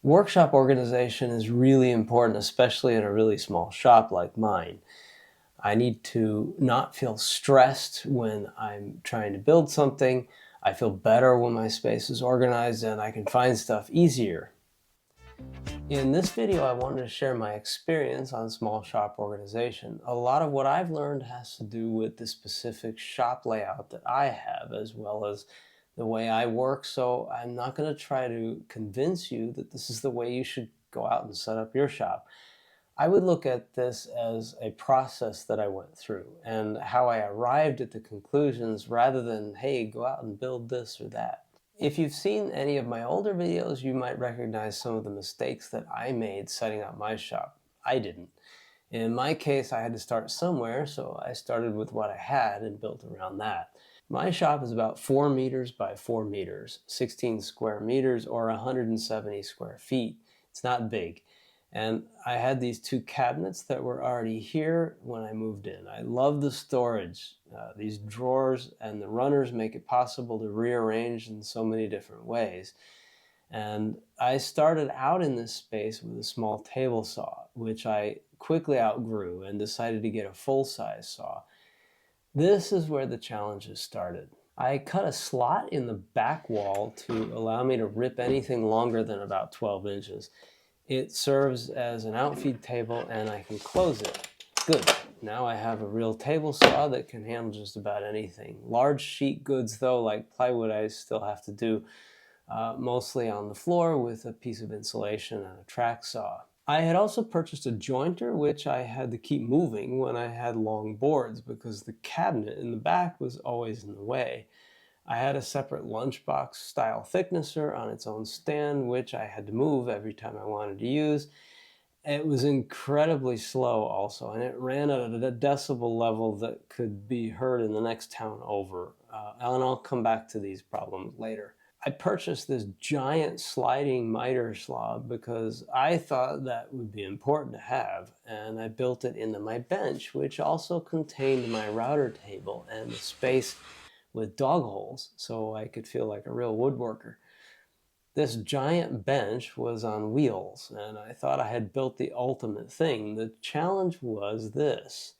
Workshop organization is really important, especially in a really small shop like mine. I need to not feel stressed when I'm trying to build something. I feel better when my space is organized and I can find stuff easier. In this video, I wanted to share my experience on small shop organization. A lot of what I've learned has to do with the specific shop layout that I have, as well as the way I work. So I'm not going to try to convince you that this is the way you should go out and set up your shop. I would look at this as a process that I went through and how I arrived at the conclusions rather than, hey, go out and build this or that. If you've seen any of my older videos, you might recognize some of the mistakes that I made setting up my shop. I didn't. In my case, I had to start somewhere, so I started with what I had and built around that. My shop is about 4 meters by 4 meters, 16 square meters or 170 square feet. It's not big. And I had these two cabinets that were already here when I moved in. I love the storage. These drawers and the runners make it possible to rearrange in so many different ways. And I started out in this space with a small table saw, which I quickly outgrew and decided to get a full-size saw. This is where the challenges started. I cut a slot in the back wall to allow me to rip anything longer than about 12 inches. It serves as an outfeed table and I can close it. Good. Now I have a real table saw that can handle just about anything. Large sheet goods though, like plywood, I still have to do mostly on the floor with a piece of insulation and a track saw. I had also purchased a jointer, which I had to keep moving when I had long boards because the cabinet in the back was always in the way. I had a separate lunchbox style thicknesser on its own stand, which I had to move every time I wanted to use. It was incredibly slow also, and it ran at a decibel level that could be heard in the next town over. And I'll come back to these problems later. I purchased this giant sliding miter slab because I thought that would be important to have, and I built it into my bench, which also contained my router table and the space with dog holes so I could feel like a real woodworker. This giant bench was on wheels, and I thought I had built the ultimate thing. The challenge was this.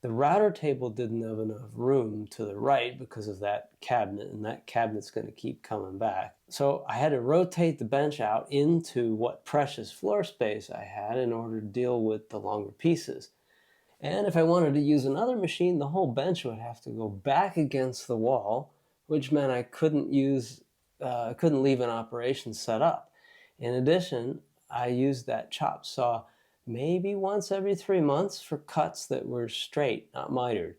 The router table didn't have enough room to the right because of that cabinet, and that cabinet's going to keep coming back. So I had to rotate the bench out into what precious floor space I had in order to deal with the longer pieces. And if I wanted to use another machine, the whole bench would have to go back against the wall, which meant I couldn't leave an operation set up. In addition, I used that chop saw maybe once every 3 months for cuts that were straight, not mitered.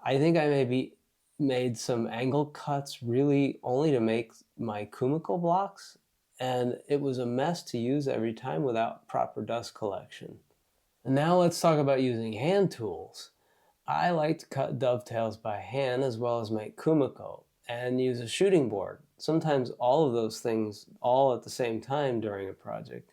I think I maybe made some angle cuts really only to make my Kumiko blocks, and it was a mess to use every time without proper dust collection. And now let's talk about using hand tools. I like to cut dovetails by hand as well as make kumiko and use a shooting board. Sometimes all of those things all at the same time during a project.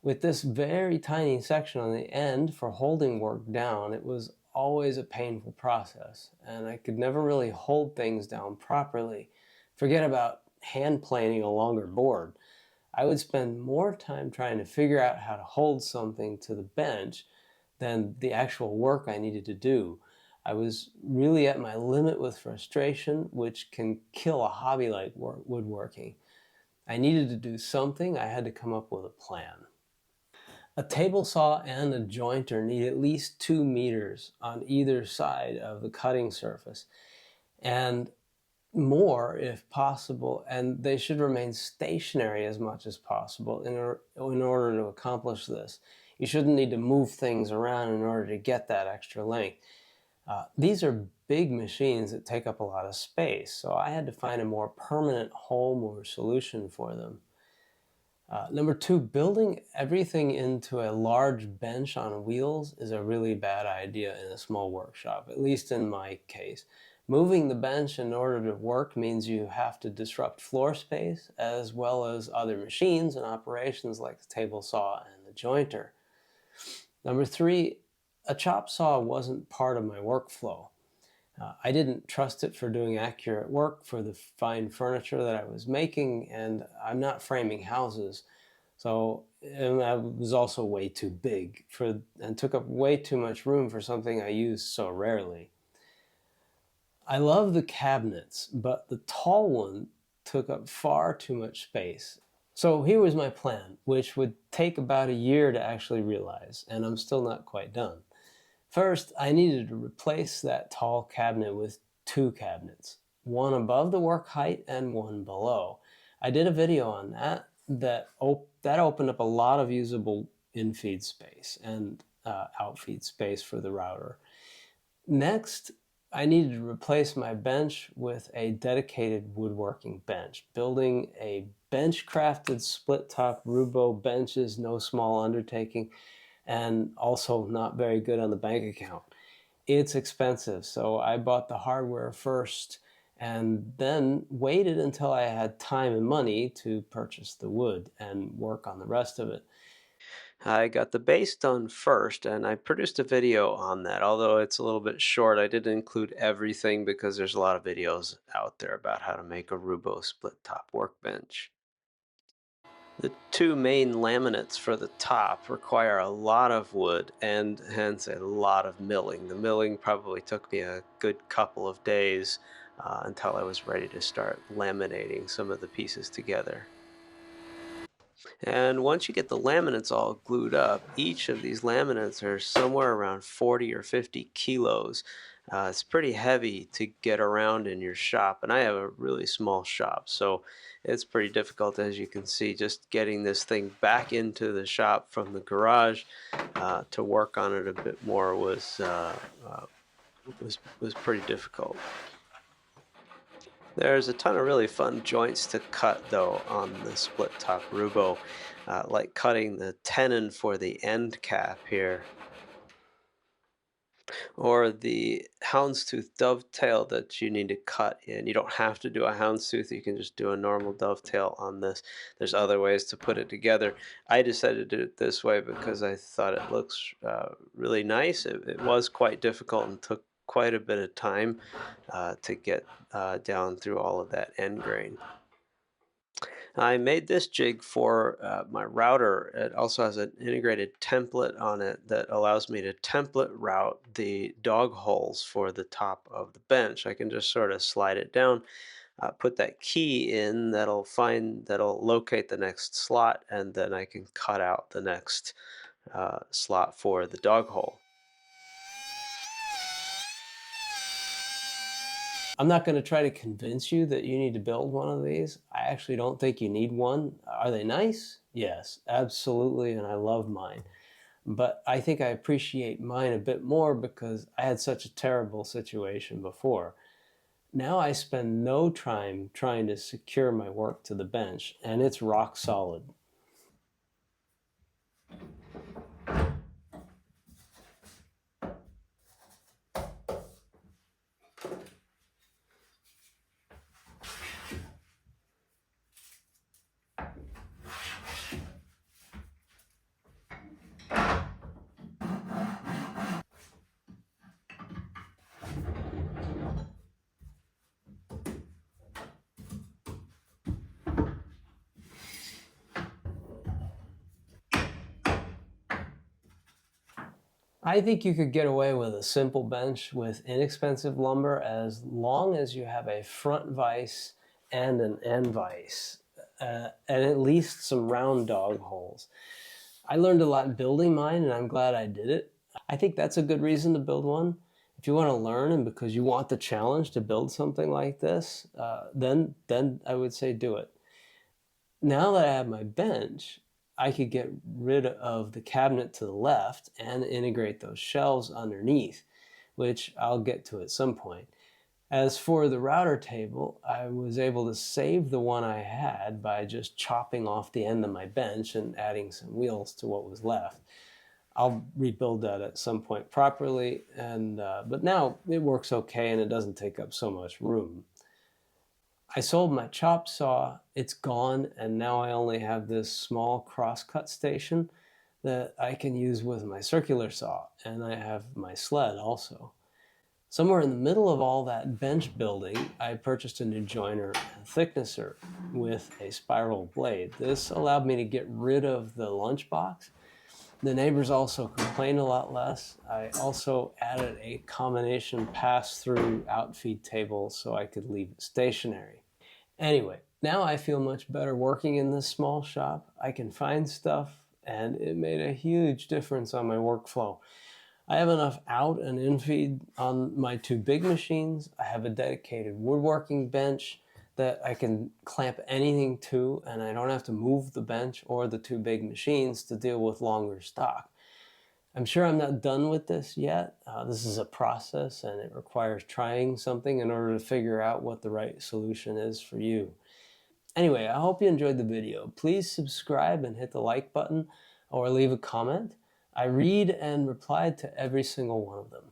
With this very tiny section on the end for holding work down, it was always a painful process, and I could never really hold things down properly. Forget about hand planing a longer board. I would spend more time trying to figure out how to hold something to the bench than the actual work I needed to do. I was really at my limit with frustration, which can kill a hobby like woodworking. I needed to do something. I had to come up with a plan. A table saw and a jointer need at least 2 meters on either side of the cutting surface, and more if possible, and they should remain stationary as much as possible in order to accomplish this. You shouldn't need to move things around in order to get that extra length. These are big machines that take up a lot of space, so I had to find a more permanent home or solution for them. Number two, building everything into a large bench on wheels is a really bad idea in a small workshop, at least in my case. Moving the bench in order to work means you have to disrupt floor space as well as other machines and operations like the table saw and the jointer. Number three, a chop saw wasn't part of my workflow. I didn't trust it for doing accurate work for the fine furniture that I was making, and I'm not framing houses. So I was also way too big and took up way too much room for something I use so rarely. I love the cabinets, but the tall one took up far too much space. So here was my plan, which would take about a year to actually realize, and I'm still not quite done. First, I needed to replace that tall cabinet with two cabinets, one above the work height and one below. I did a video on that opened up a lot of usable infeed space and outfeed space for the router. Next, I needed to replace my bench with a dedicated woodworking bench. Building a Benchcrafted split top Roubo bench is no small undertaking, and also not very good on the bank account. It's expensive, so I bought the hardware first and then waited until I had time and money to purchase the wood and work on the rest of it. I got the base done first, and I produced a video on that. Although it's a little bit short, I didn't include everything because there's a lot of videos out there about how to make a Roubo split top workbench. The two main laminates for the top require a lot of wood and hence a lot of milling. The milling probably took me a good couple of days until I was ready to start laminating some of the pieces together. And once you get the laminates all glued up, each of these laminates are somewhere around 40 or 50 kilos. It's pretty heavy to get around in your shop, and I have a really small shop, so it's pretty difficult, as you can see, just getting this thing back into the shop from the garage to work on it a bit more was pretty difficult. There's a ton of really fun joints to cut though on the split top Roubo, like cutting the tenon for the end cap here, or the houndstooth dovetail that you need to cut in. You don't have to do a houndstooth, you can just do a normal dovetail on this. There's other ways to put it together. I decided to do it this way because I thought it looks really nice. It was quite difficult and took quite a bit of time to get down through all of that end grain. I made this jig for my router. It also has an integrated template on it that allows me to template route the dog holes for the top of the bench. I can just sort of slide it down, put that key in that'll locate the next slot, and then I can cut out the next slot for the dog hole. I'm not going to try to convince you that you need to build one of these. I actually don't think you need one. Are they nice? Yes, absolutely, and I love mine. But I think I appreciate mine a bit more because I had such a terrible situation before. Now I spend no time trying to secure my work to the bench, and it's rock solid. I think you could get away with a simple bench with inexpensive lumber as long as you have a front vise and an end vise, and at least some round dog holes. I learned a lot building mine, and I'm glad I did it. I think that's a good reason to build one. If you want to learn and because you want the challenge to build something like this, then I would say do it. Now that I have my bench, I could get rid of the cabinet to the left and integrate those shelves underneath, which I'll get to at some point. As for the router table, I was able to save the one I had by just chopping off the end of my bench and adding some wheels to what was left. I'll rebuild that at some point properly, but now it works okay and it doesn't take up so much room. I sold my chop saw, it's gone, and now I only have this small crosscut station that I can use with my circular saw, and I have my sled also. Somewhere in the middle of all that bench building, I purchased a new joiner and thicknesser with a spiral blade. This allowed me to get rid of the lunchbox. The neighbors also complained a lot less. I also added a combination pass-through outfeed table so I could leave it stationary. Anyway, now I feel much better working in this small shop. I can find stuff, and it made a huge difference on my workflow. I have enough out and infeed on my two big machines. I have a dedicated woodworking bench that I can clamp anything to, and I don't have to move the bench or the two big machines to deal with longer stock. I'm sure I'm not done with this yet. This is a process, and it requires trying something in order to figure out what the right solution is for you. Anyway, I hope you enjoyed the video. Please subscribe and hit the like button or leave a comment. I read and reply to every single one of them.